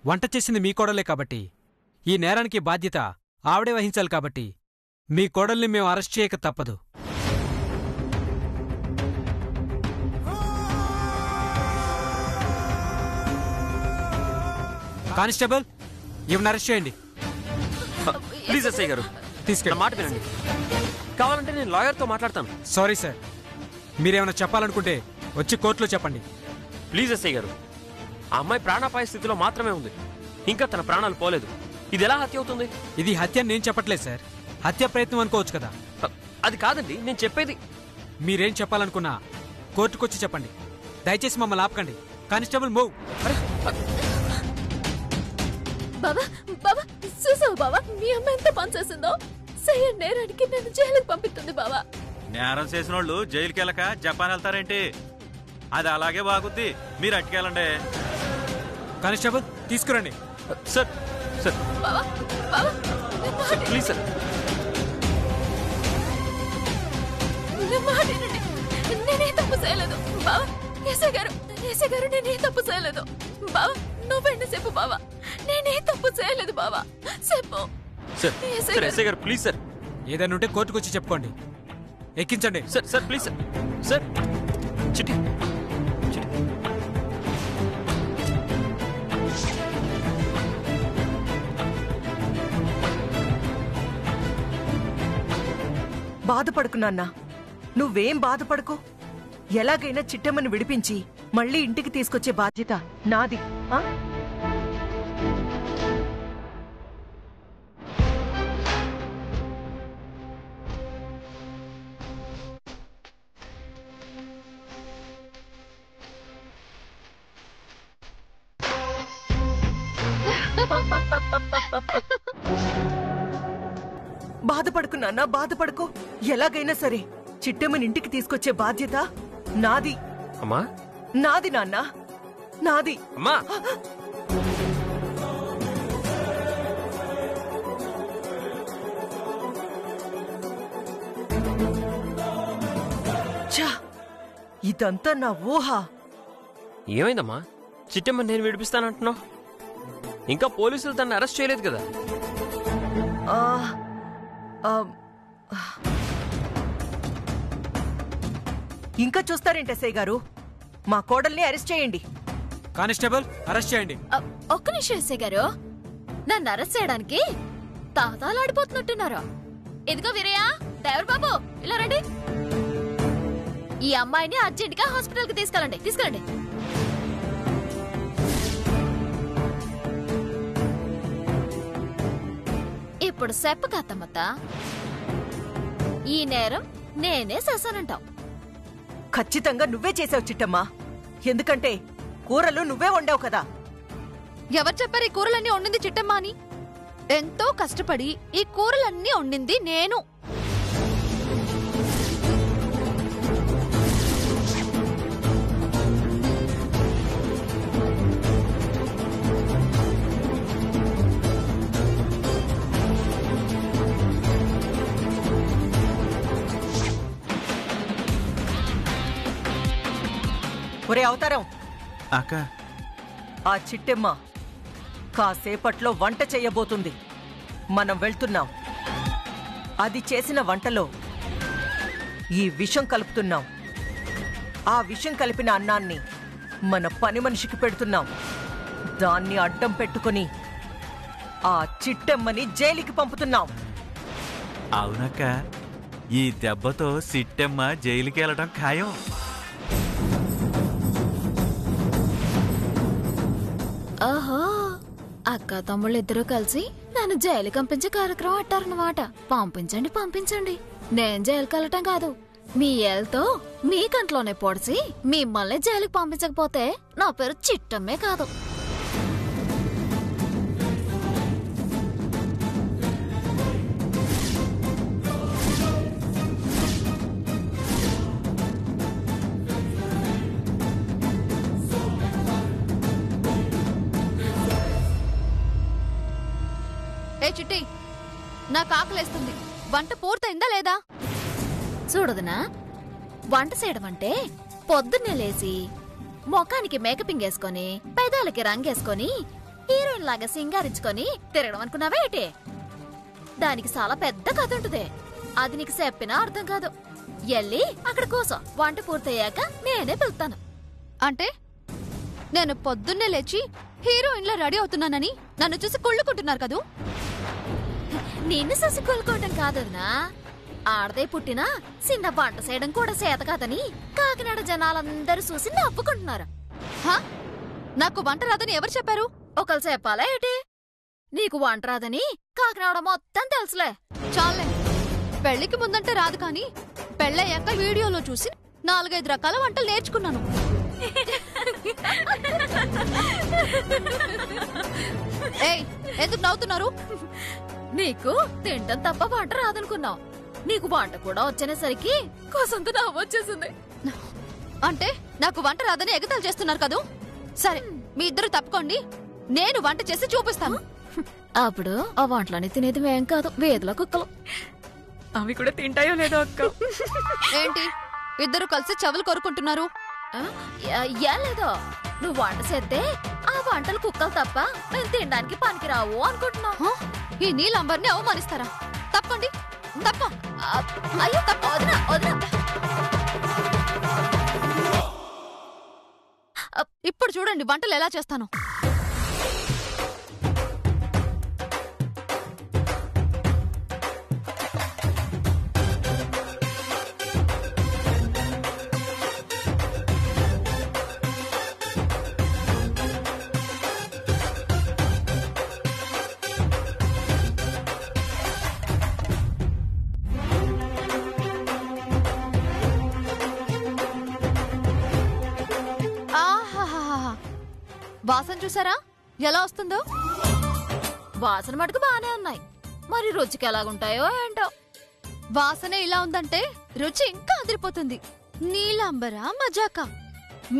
వంట చేసింది మీ కోడలే కాబట్టి ఈ నేరానికి బాధ్యత ఆవిడే వహించాలి కాబట్టి మీ కోడల్ని మేము అరెస్ట్ చేయక తప్పదు. కానిస్టేబుల్, ఈవిని అరెస్ట్ చేయండి. ప్లీజ్ ఎస్ఐ గారు, తీసుకెళ్ళి మాట వినండి. కావాలంటే నేను లాయర్తో మాట్లాడతాను. సారీ సార్, మీరేమైనా చెప్పాలనుకుంటే వచ్చి కోర్టులో చెప్పండి. ప్లీజ్ ఎస్ఐ గారు, ఆ అమ్మాయి ప్రాణాపాయ స్థితిలో మాత్రమే ఉంది, ఇంకా తన ప్రాణాలు పోలేదు. ఇది ఎలా హత్య అవుతుంది? ఇది హత్య నేను చెప్పట్లేదు సార్, హత్య ప్రయత్నం అనుకోవచ్చు కదా. అది కాదండి నేను చెప్పేది. మీరేం చెప్పాలనుకున్నా కోర్టుకొచ్చి చెప్పండి, దయచేసి మమ్మల్ని ఆపకండి. Constable move. బాబా బాబా, చూసావు బాబా మీ అమ్మ ఎంత పని చేసిందో? సయ్య నేరానికి నేను జైలుకి పంపిస్తుంది బాబా. నేరం చేసిన వాళ్ళు జైలుకి వెళ్ళక జపాన్ వెళ్తారేంటి? అది అలాగే బాగుద్ది, మీరు అట్టుకెళ్ళండి. కానిస్టేబుల్ తీసుకురండి. Sir sir Baba Baba please sir, నేనే తప్పు చేయలేదు బాబా. ఎస్ఐ గారు నేనే తప్పు చేయలేదు బాబా. నువ్వెండి చెప్పు బాబా, నేనే తప్పు చేయలేదు బాబా, చెప్పు. సార్ ఎస్ఐ గారు ప్లీజ్ సార్, ఏదైనా ఉంటే కోర్టుకొచ్చి చెప్పుకోండి. ఎక్కించండి. Sir sir please sir. Sir Chitti బాధపడుకు నాన్నా, నువ్వేం బాధపడుకో. ఎలాగైనా చిట్టమ్మని విడిపించి మళ్ళీ ఇంటికి తీసుకొచ్చే బాధ్యత నాది. బాధపడుకు నాన్నా, బాధపడుకో. ఎలాగైనా సరే చిట్టమ్మని ఇంటికి తీసుకొచ్చే బాధ్యత నాది. అమ్మా, నాది నాన్నా, నాది. అమ్మా, ఛా, ఇదంతా నా ఊహ. ఏమైందమ్మా? చిట్టమ్మని నేను విడిపిస్తానంటున్నావు, ఇంకా పోలీసులు తనని అరెస్ట్ చేయలేదు కదా? ఇంకా చూస్తారేంటి ఎస్ఐ గారు? మా కోడల్ని అరెస్ట్ చేయండి. కానిస్టేబుల్ అరెస్ట్ చేయండి. ఒక్క నిమిషం ఎస్ఐ గారు, నన్ను అరెస్ట్ చేయడానికి తాతాలాడిపోతున్నట్టున్నారా? ఇదిగో వీరయ్య, డ్రైవర్ బాబు ఇలా రండి. ఈ అమ్మాయిని అర్జెంట్ గా హాస్పిటల్ కి తీసుకెళ్ళండి. ఇప్పుడు చెప్ప కత్తమ్మత్త, ఈ నేరం నేనే చేశానంటావు. ఖచ్చితంగా నువ్వే చేసావు చిట్టమ్మా, ఎందుకంటే కూరలు నువ్వే వండావు కదా. ఎవరు చెప్పారు ఈ కూరలన్నీ వండింది చిట్టమ్మా అని? ఎంతో కష్టపడి ఈ కూరలన్నీ వండింది నేను. ఒరే అవతారం అక్క, ఆ చిట్టెమ్మ కాసేపట్లో వంట చెయ్యబోతుంది. మనం వెళ్తున్నాం. అది చేసిన వంటలో ఈ విషం కలుపుతున్నాం. ఆ విషం కలిపిన అన్నాన్ని మన పని మనిషికి పెడుతున్నాం. దాన్ని అడ్డం పెట్టుకుని ఆ చిట్టెమ్మని జైలుకి పంపుతున్నాం. అవునక్క, ఈ దెబ్బతో సిట్టెమ్మ జైలుకి వెళ్ళడం ఖాయం. ఓహో, అక్క తమ్ముళ్ళు ఇద్దరూ కలిసి నన్ను జైలు పంపించే కార్యక్రమం అట్టారన్నమాట. పంపించండి. నేను జైలుకి వెళ్ళటం కాదు, మీ ఏళ్ళతో మీ కంట్లోనే పొడిచి మిమ్మల్ని జైలుకి పంపించకపోతే నా పేరు చిట్టమ్మే కాదు. ఏ చిట్టి, నాకు ఆకలేస్తుంది. వంట పూర్తయిందా లేదా? చూడదునా, వంట చేయడం అంటే పొద్దున్నే లేచి ముఖానికి మేకపింగ్ వేసుకొని పెదాలకి రంగేసుకొని హీరోయిన్ హీరోయిన్ లాగా సింగారించుకొని తిరగడం అనుకున్నావా ఏంటి? దానికి చాలా పెద్ద కథ ఉంటది. అది నీకు చెప్పినా అర్థం కాదు. ఎల్లి అక్కడ కోసం వంట పూర్తయ్యాక నేనే పిలుస్తాను. అంటే నేను పొద్దున్నే లేచి హీరోయిన్లా రెడీ అవుతున్నానని నన్ను చూసి కుళ్ళుకుంటున్నారు కదూ? నిన్ను చూసి కొలుకోవటం కాదన్నా, ఆడదే పుట్టినా చిన్న వంట చేయడం కూడా చేత కాదని కాకినాడ జనాలందరూ చూసి నవ్వుకుంటున్నారు. హా? నాకు వంట రాదని ఎవరు చెప్పారు? ఒకరు చెప్పాలా ఏంటి? నీకు వంట రాదని కాకినాడ మొత్తం తెలుసులే. చాలే, పెళ్లికి ముందంటే రాదు కానీ పెళ్ళయ్యాక వీడియోలో చూసి 4-5 రకాల వంటలు నేర్చుకున్నాను. ఏయ్, ఎందుకు నవ్వుతున్నారు? నీకు తింటం తప్ప వంట రాదనుకున్నావు. నీకు వంట కూడా వచ్చేసరికి కోసంత నవ్వు వచ్చేసింది. అంటే నాకు వంట రాదని ఎగతాలు చేస్తున్నారు కదూ? సరే, మీ ఇద్దరు తప్పుకోండి, నేను వంట చేసి చూపిస్తాను. అప్పుడు ఆ వంటలని తినేది మేం కాదు, వేదిలో కుక్కలు. అవి కూడా తింటాయో లేదో అక్క. ఏంటి ఇద్దరు కలిసి చెవులు కొరుకుంటున్నారు? ఏం లేదో, నువ్వు వంట చేస్తే ఆ వంటలు కుక్కలు తప్ప మేము తినడానికి పనికిరావు అనుకుంటున్నావు. ఈ నీలంబర్ని అవమానిస్తారా? తప్పండి, తప్ప. అయ్యో తప్ప, వదినా వదినా. ఇప్పుడు చూడండి వంటలు ఎలా చేస్తాను. వాసన చూసారా ఎలా వస్తుందో? వాసన మటుకు బానే ఉన్నాయి, మరి రుచికి ఎలాగుంటాయో ఏంటో. వాసనే ఇలా ఉందంటే రుచి ఇంకా అదిరిపోతుంది. నీలాంబరా మజాకా.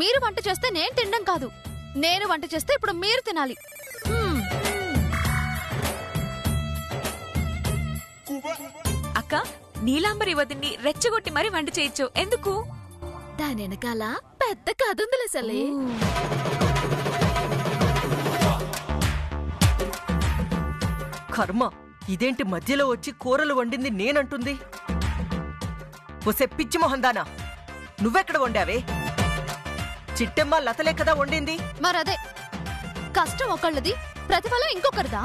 మీరు వంట చేస్తే నేను తినడం కాదు, నేను వంట చేస్తే ఇప్పుడు మీరు తినాలి. అక్క, నీలాంబరి వదిన్ని రెచ్చగొట్టి మరీ వంట చేయొచ్చు. ఎందుకు? దాని వెనకాల పెద్ద కథ ఉందిలే సల్లి. కర్మ, ఇదేంటి మధ్యలో వచ్చి కూరలు వండింది నేనంటుంది? ఒసే పిచ్చి మొహందానా, నువ్వెక్కడ వండావే? చిట్టెమ్మ లతలే కదా వండింది. మరదే, కష్టం ఒకళ్ళది, ప్రతిఫలం ఇంకొకరిదా?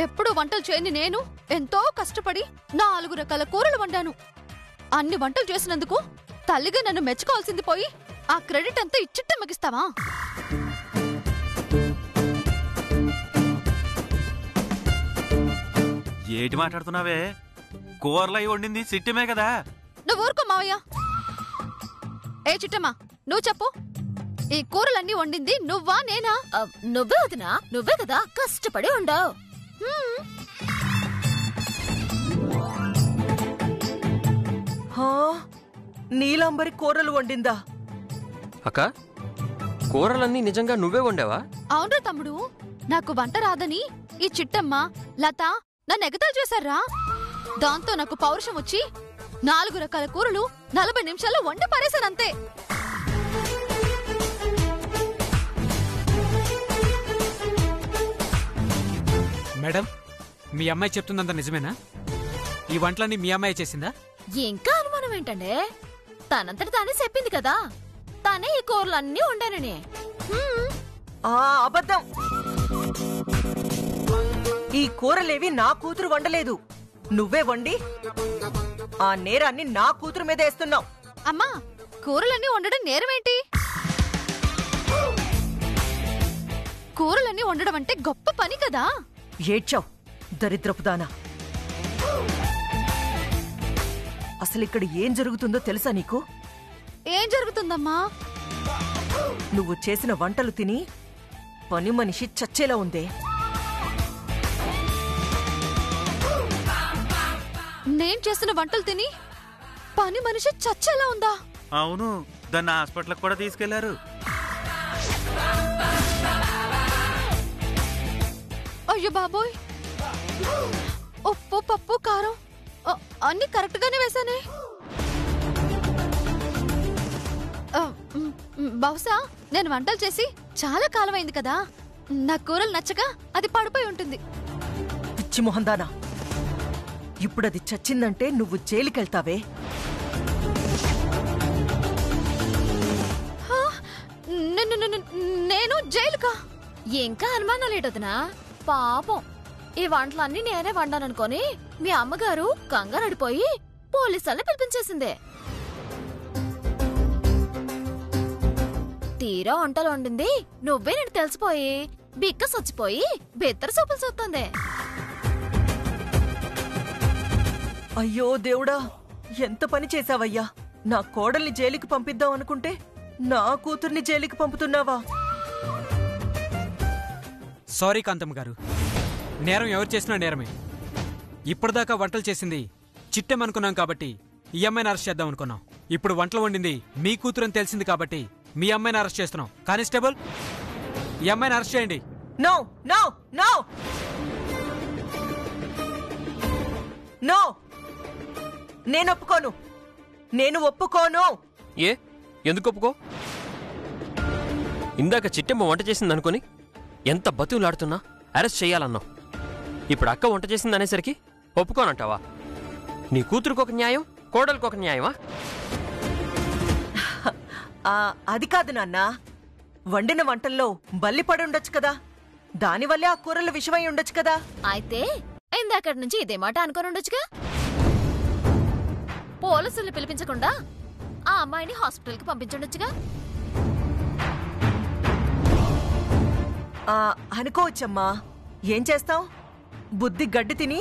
ఎప్పుడు వంటలు చేయని నేను ఎంతో కష్టపడి 4 రకాల కూరలు వండాను. అన్ని వంటలు చేసినందుకు తల్లిగా నన్ను మెచ్చుకోవాల్సింది పోయి ఆ క్రెడిట్ అంతా ఇచ్చిట్టమ్మకిస్తావా? ఏటి మాట్లాడుతున్నావే? కూరలై వండింది సిట్టమే కదా. నువ్వు ఊరుకో మావయ్య. ఏ చిట్టమ్మా, నువ్వు చెప్పు, ఈ కూరలన్నీ వండింది నువ్వా నేనా? నువ్వే వదినా, నువ్వే కదా కష్టపడి ఉండవు. నీలాంబరి కూరలు వండిందా? అక్క, కూరలన్నీ నిజంగా నువ్వే వండావా? అవునరా తమ్ముడు, నాకు వంట రాదని ఈ చిట్టమ్మ లత నన్ను ఎగతాలు చేశారా. దాంతో నాకు పౌరుషం వచ్చి 4 రకాల కూరలు 40 నిమిషాల్లో వండి పారేశానంతే. మేడం, మీ అమ్మాయి చెప్తుందంత నిజమేనా? ఈ వంటలన్నీ మీ అమ్మాయి చేసిందా? ఇంకా అనుమానం ఏంటండే? తనంతట తానే చెప్పింది కదా, తానే ఈ కూరలన్నీ వండానని. అబద్ధం. ఈ కూరలేవి నా కూతురు వండలేదు, నువ్వే వండి ఆ నేరాన్ని నా కూతురు మీద వేస్తున్నావు. అమ్మా, కూరలన్నీ వండడం నేరమేంటి? కూరలన్నీ వండడం అంటే గొప్ప పని కదా. ఏడ్చావు దరిద్రపుదానా. అసలిక్కడ ఏం జరుగుతుందో తెలుసా నీకు? ఏం జరుగుతుందమ్మా? నువ్వు చేసిన వంటలు తిని పని మనిషి చచ్చేలా ఉందే. నేను చేసిన వంటలు తిని పని మనిషి చచ్చేలా ఉందా? అవును, దాన్ని హాస్పిటల్కి కూడా తీసుకెళ్లారు. అయ్యో బాబోయ్, ఉప్పు పప్పు కారం అన్ని కరెక్ట్ గానే వేసానే. బహుశా నేను వంటలు చేసి చాలా కాలమైంది కదా, నా కూరలు నచ్చక అది పడిపోయి ఉంటుంది. పిచ్చి మొహందానా, ఇప్పుడది చచ్చిందంటే నువ్వు జైలుకెళ్తావే. హా? నేను జైలుకా? ఇంకా అనుమానాలేటొదినా? పాపం ఈ వంటలన్నీ నేనే వండాననుకొని మీ అమ్మగారు కంగారడిపోయి పోలీసుల్ని పిలిపించేసిందే. తీరా వంటలు వండింది నువ్వే నేను తెలిసిపోయి బిక్క సొచ్చిపోయి బెత్తర సూపులు చూస్తుంది. అయ్యో దేవుడా, ఎంత పని చేశావయ్యా! నా కోడల్ని జైలుకి పంపిద్దాం అనుకుంటే నా కూతుర్ని జైలుకి పంపుతున్నావా? సారీ కాంతమ్మ గారు, నేరం ఎవరు చేసినా నేరమే. ఇప్పటిదాకా వంటలు చేసింది చిట్టెమనుకున్నాం కాబట్టి ఈ అమ్మాయిని అరెస్ట్ చేద్దాం అనుకున్నాం. ఇప్పుడు వంటలు వండింది మీ కూతురని తెలిసింది కాబట్టి మీ అమ్మాయిని అరెస్ట్ చేస్తున్నాం. కానిస్టేబుల్, ఈ అమ్మాయిని అరెస్ట్ చేయండి. నో నో నో నో, నేను ఒప్పుకోను, నేను ఒప్పుకోను. ఏ ఎందుకు ఒప్పుకో? ఇందాక చిట్టమ్మ వంట చేసిందనుకొని ఎంత బతులాడుతున్నా అరెస్ట్ చేయాలన్నావు. ఇప్పుడు అక్క వంట చేసింది అనేసరికి ఒప్పుకోనంటావా? నీ కూతురుకు ఒక న్యాయం, కోడలికి ఒక న్యాయమా? అది కాదు నాన్న, వండిన వంటల్లో బల్లి పడి ఉండొచ్చు కదా, దానివల్లే ఆ కూరలు విషమై ఉండొచ్చు కదా. అయితే ఇందాకటి నుంచి ఇదే మాట అనుకొని ఉండొచ్చుగా. పోలీసుల్ని పిలిపించకుండా ఆ అమ్మాయిని హాస్పిటల్కి పంపించుండొచ్చుగా. అనుకోవచ్చమ్మా, ఏం చేస్తాం? బుద్ధి గడ్డి తిని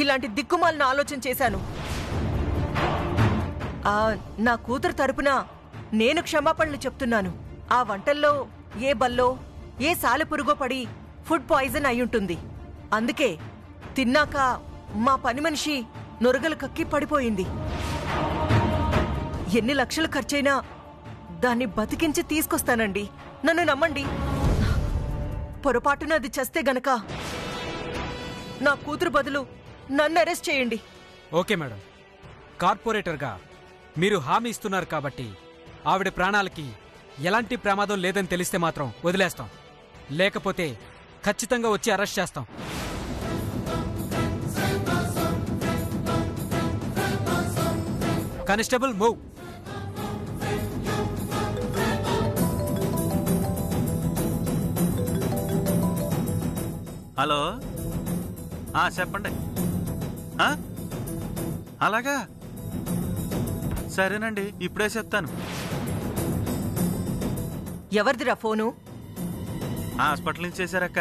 ఇలాంటి దిక్కుమాలిన ఆలోచన చేశాను. నా కూతురు తరపున నేను క్షమాపణలు చెప్తున్నాను. ఆ వంటల్లో ఏ బల్లో ఏ సాలెపురుగో పడి ఫుడ్ పాయిజన్ అయ్యుంటుంది. అందుకే తిన్నాక మా పని మనిషి నొరగలు కక్కి పడిపోయింది. ఎన్ని లక్షలు ఖర్చైనా దాన్ని బతికించి తీసుకొస్తానండి, నన్ను నమ్మండి. పొరపాటున అది చస్తే గనక నా కూతురు బదులు నన్ను అరెస్ట్ చేయండి. ఓకే మేడం, కార్పొరేటర్గా మీరు హామీ ఇస్తున్నారు కాబట్టి ఆవిడ ప్రాణాలకి ఎలాంటి ప్రమాదం లేదని తెలిస్తే మాత్రం వదిలేస్తాం, లేకపోతే ఖచ్చితంగా వచ్చి అరెస్ట్ చేస్తాం. Constable move. హలో, చెప్పండి. అలాగా, సరేనండి, ఇప్పుడే చెప్తాను. ఎవరిదిరా ఫోను? హాస్పిటల్ నుంచి చేశారక్క.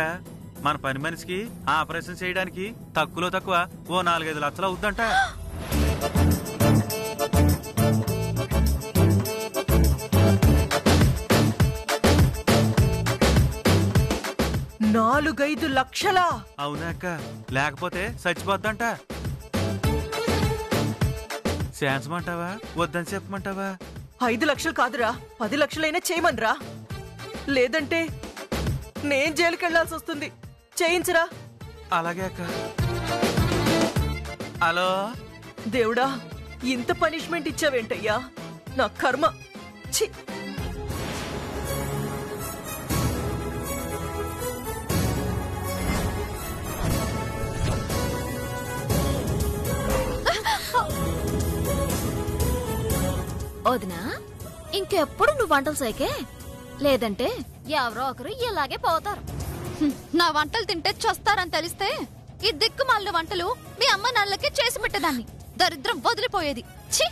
మన పని మనిషికి ఆపరేషన్ చేయడానికి తక్కువలో తక్కువ ఓ 4-5 లక్షలు అవుద్దంట. నాలుగైదు లక్షలా? అవునా అక్క, లేకపోతే చచ్చిపోద్దంట. చేయించమంటావా వద్దని చెప్పమంటావా? 5 లక్షలు కాదురా, 10 లక్షలైనా చేయమనరా, లేదంటే నేను జైలుకెళ్లాల్సి వస్తుంది. చేయించరా. అలాగే అక్క. హలో, దేవుడా, ఇంత పనిష్మెంట్ ఇచ్చావేంటయ్యా, నా కర్మ. ఛీ! వదినా, ఇంకెప్పుడు నువ్వు వంటలు సైకే, లేదంటే ఎవరో ఒకరు ఇలాగే పోతారు. నా వంటలు తింటే చస్తారని తెలిస్తే ఈ దిక్కుమాలిన వంటలు మీ అమ్మ నాన్నలకే చేసి పెట్టేదాన్ని. దరిద్రం వదిలిపోయేది. ఛీ!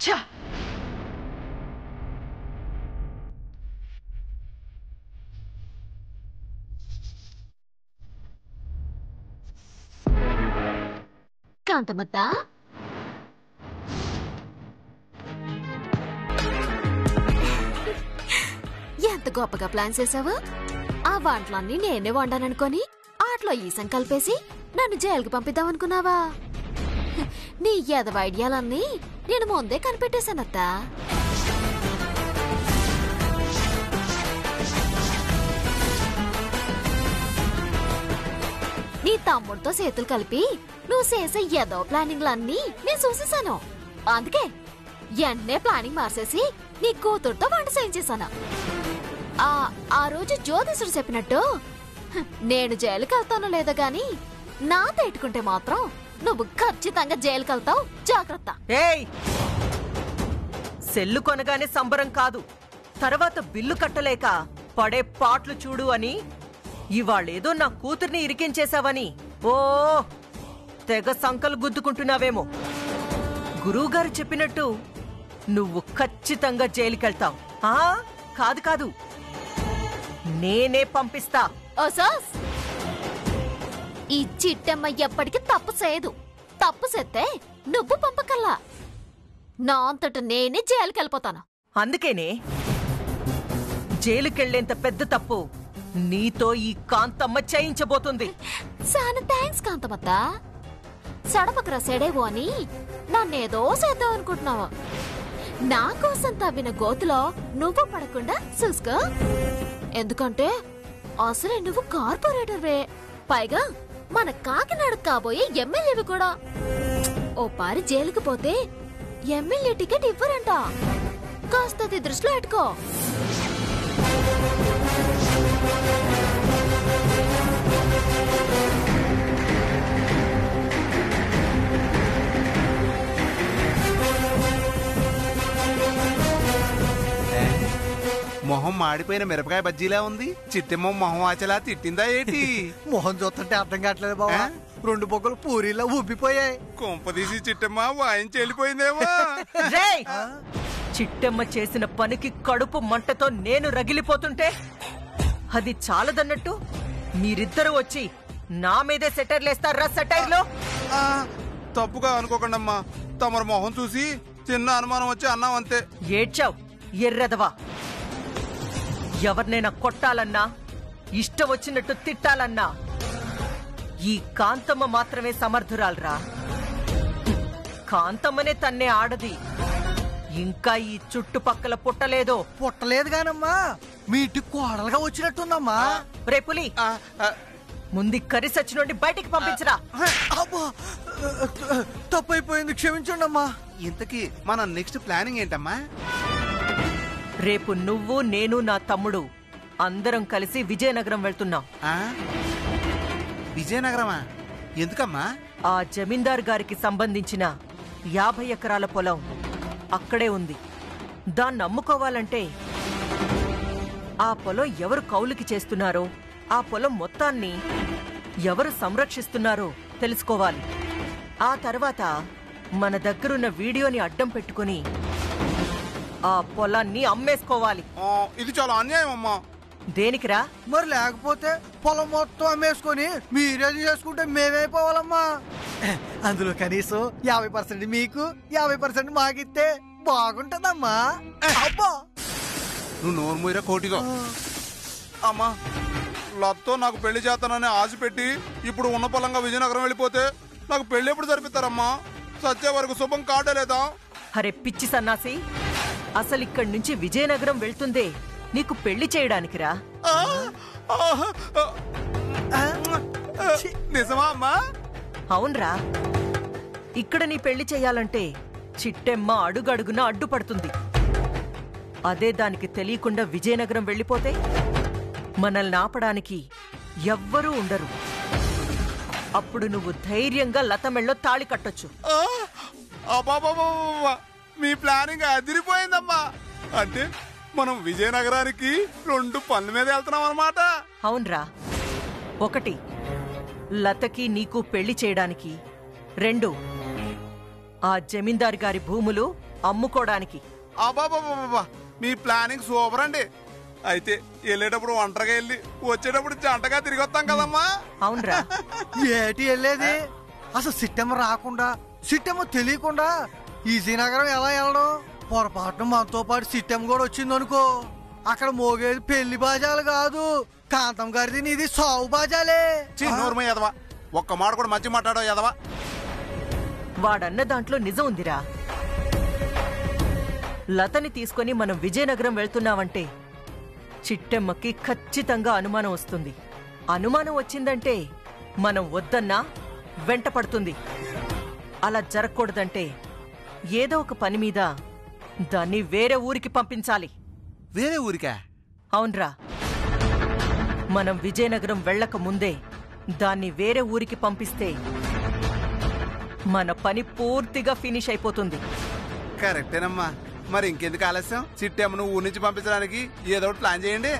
ఛ! కాంతమత్త, ఎంత గొప్పగా ప్లాన్ చేసావు. ఆ వంటలన్నీ నేనే వండాననుకొని ఆటలో ఈసం కలిపేసి నన్ను జైలుకి పంపిద్దామనుకున్నావా? నీ ఎదవ ఐడియాలన్నీ నేను ముందే కనిపెట్టేశానత్తా. నీ తమ్ముడితో చేతులు కలిపి నువ్వు చేసే ఏదో ప్లానింగ్లన్నీ నేను చూసేసాను. అందుకే వెంటనే ప్లానింగ్ మార్చేసి నీ కూతురుతో వంట చేయించేశాను. ఆ రోజు జ్యోతిషుడు చెప్పినట్టు నేను జైలుకి వెళ్తానో లేదో గాని నా తేటుకుంటే మాత్రం నువ్వు ఖచ్చితంగా జైలుకి వెళ్తావు. జాగ్రత్త. ఏయ్, సెల్లు కొనగానే సంబరం కాదు, తర్వాత బిల్లు కట్టలేక పడే పాట్లు చూడు అని ఇవాళేదో నా కూతుర్ని ఇరికించేశావని ఓ తెగ సంకలు గుద్దుకుంటున్నావేమో. గురువుగారు చెప్పినట్టు నువ్వు ఖచ్చితంగా జైలుకెళ్తావు. కాదు కాదు, నేనే పంపిస్తా. ఓ సాస్, ఈ చిట్టమ్మ ఎప్పటికీ తప్పు చేయదు. తప్పు చేస్తే నువ్వు పంపకల్లా, నా అంతట నేనే జైలుకి వెళ్ళిపోతాను. అందుకేనే జైలుకెళ్లేంత పెద్ద తప్పు నీతో ఈ కాంతమ్మ చేయించబోతుంది. చాలా థ్యాంక్స్ కాంతమత్త. సడపకరా సెడేవో అని నన్నేదో చేద్దాం అనుకుంటున్నావా? నా కోసం తవ్విన గోతులో నువ్వు పడకుండా చూసుకో. ఎందుకంటే అసలే నువ్వు కార్పొరేటర్వే, పైగా మన కాకినాడ కాబోయే ఎమ్మెల్యేవి కూడా. ఓ పారి జైలుకు పోతే ఎమ్మెల్యే టికెట్ ఇవ్వరంట. కాస్త అది దృష్టిలో పెట్టుకో. మొహం మాడిపోయిన మిరపకాయ బజ్జీలా ఉంది. చిట్టెమ్మ మొహం ఆచలా తిట్టిందా ఏంటి? మొహం చూస్తుంటే అర్థం కావట్లేదు బాబా. 2 బొగ్గలు పూరీలా ఉబ్బిపోయాయి. కొంపదీసి చిట్టెమ్మ వాయించి వెళ్ళిపోయిందేమో. చిట్టెమ్మ చేసిన పనికి కడుపు మంటతో నేను రగిలిపోతుంటే అది చాలదన్నట్టు మీరిద్దరూ వచ్చి నా మీదే సెటైర్లేస్తారా? సెటైర్లో తప్పుగా అనుకోకండమ్మా, తమరు మొహం చూసి చిన్న అనుమానం వచ్చి అన్నాం అంతే. ఏడ్చావు ఎర్రదవా. ఎవరినైనా కొట్టాలన్నా, ఇష్టం వచ్చినట్టు తిట్టాలన్నా ఈ కాంతమ్మ మాత్రమే సమర్థురాలరా. కాంతమ్మనే తన్నే ఆడది. ఇంకా ఈ చుట్టుపక్కల పుట్టలేదో. పుట్టలేదు గానమ్మా, మీ ఇంటికి కోడలుగా వచ్చినట్టుందమ్మా. రే పులి, ముందు కర్రీ సచ్చి నుండి బయటికి పంపించరా. తప్పైపోయింది, క్షమించండి అమ్మా. ఇంతకీ మన నెక్స్ట్ ప్లానింగ్ ఏంటమ్మా? రేపు నువ్వు, నేను, నా తమ్ముడు అందరం కలిసి విజయనగరం వెళ్తున్నాం. విజయనగరమా? ఎందుకమ్మా? ఆ జమీందార్ గారికి సంబంధించిన 50 ఎకరాల పొలం అక్కడే ఉంది. దాన్ని అమ్ముకోవాలంటే ఆ పొలం ఎవరు కౌలుకి చేస్తున్నారో, ఆ పొలం మొత్తాన్ని ఎవరు సంరక్షిస్తున్నారో తెలుసుకోవాలి. ఆ తర్వాత మన దగ్గరున్న వీడియోని అడ్డం పెట్టుకుని ఆ పొలాన్ని అమ్మేసుకోవాలి. ఇది చాలా అన్యాయం అమ్మా. దేనికిరా? మరి లేకపోతే పొలం మొత్తం అమ్మేసుకొని మీరే చేసుకుంటే మేమైపోవాలమ్మా. అందులో కనీసం 50% మీకు, 50% మాకిస్తే బాగుంటదమ్మా. అబ్బా, నువ్వు నోరు మూయరా కోటిగా. అమ్మా, లత్తో నాకు పెళ్లి చేస్తానని ఆశ పెట్టి ఇప్పుడు ఉన్న పొలంగా విజయనగరం వెళ్ళిపోతే నాకు పెళ్లి ఎప్పుడు జరిపిస్తారమ్మా? సచ్చే వరకు శుభం కాడలేదా? అరే పిచ్చి సన్నాసి, అసలు ఇక్కడి నుంచి విజయనగరం వెళ్తుందే నీకు పెళ్లి చేయడానికిరా. నిజమా అమ్మా? అవునరా. ఇక్కడ నీ పెళ్లి చెయ్యాలంటే చిట్టెమ్మ అడుగడుగున అడ్డుపడుతుంది. అదే దానికి తెలియకుండా విజయనగరం వెళ్ళిపోతే మనల్ని ఆపడానికి ఎవ్వరూ ఉండరు. అప్పుడు నువ్వు ధైర్యంగా లతమెళ్ళో తాళి కట్టొచ్చు. మీ ప్లానింగ్ అదిరిపోయిందమ్మా. అంటే మనం విజయనగరానికి 2 పనుల మీద వెళ్తున్నాం అన్నమాట. అవునరా. 1, లతకి నీకు పెళ్లి చేయడానికి. 2, ఆ జమీందార్ గారి భూములు అమ్ముకోవడానికి. అబాబాబా, మీ ప్లానింగ్ సూపర్ అండి. అయితే వెళ్ళేటప్పుడు ఒంటరిగా వెళ్ళి వచ్చేటప్పుడు జంటగా తిరిగి వస్తాం కదమ్మా. అవునరా. ఏటి వెళ్ళేది? అసలు సిట్టమ్మ రాకుండా, సిట్టమ్మ తెలియకుండా విజయనగరం ఎలా వెళ్ళడం? పొరపాటున మనతో పాటు సిట్టమ్మ కూడా వచ్చిందనుకో, అక్కడ మోగేది పెళ్లి బాజాలు కాదు, కాంతం గారిది నీది సావు బాజాలే. నోర్మ ఎదవా, ఒక్క మాట కూడా మంచి మాట్లాడో ఎదవా. వాడన్న దాంట్లో నిజం ఉందిరా. లతని తీసుకొని మనం విజయనగరం వెళ్తున్నామంటే చిట్టెమ్మకి ఖచ్చితంగా అనుమానం వస్తుంది. అనుమానం వచ్చిందంటే మనం వద్దన్నా వెంట పడుతుంది. అలా జరగకూడదంటే ఏదో ఒక పని మీద దాన్ని వేరే ఊరికి పంపించాలి. వేరే ఊరికా? అవునరా, మనం విజయనగరం వెళ్ళక ముందే దాన్ని వేరే ఊరికి పంపిస్తే మన పని పూర్తిగా ఫినిష్ అయిపోతుంది. కరెక్టేనమ్మా. మరి ఇంకెందుకు ఆలస్యం? చిట్టెమ్మను ఊరి నుంచి పంపించడానికి ఏదో ఒకటి ప్లాన్ చేయండి.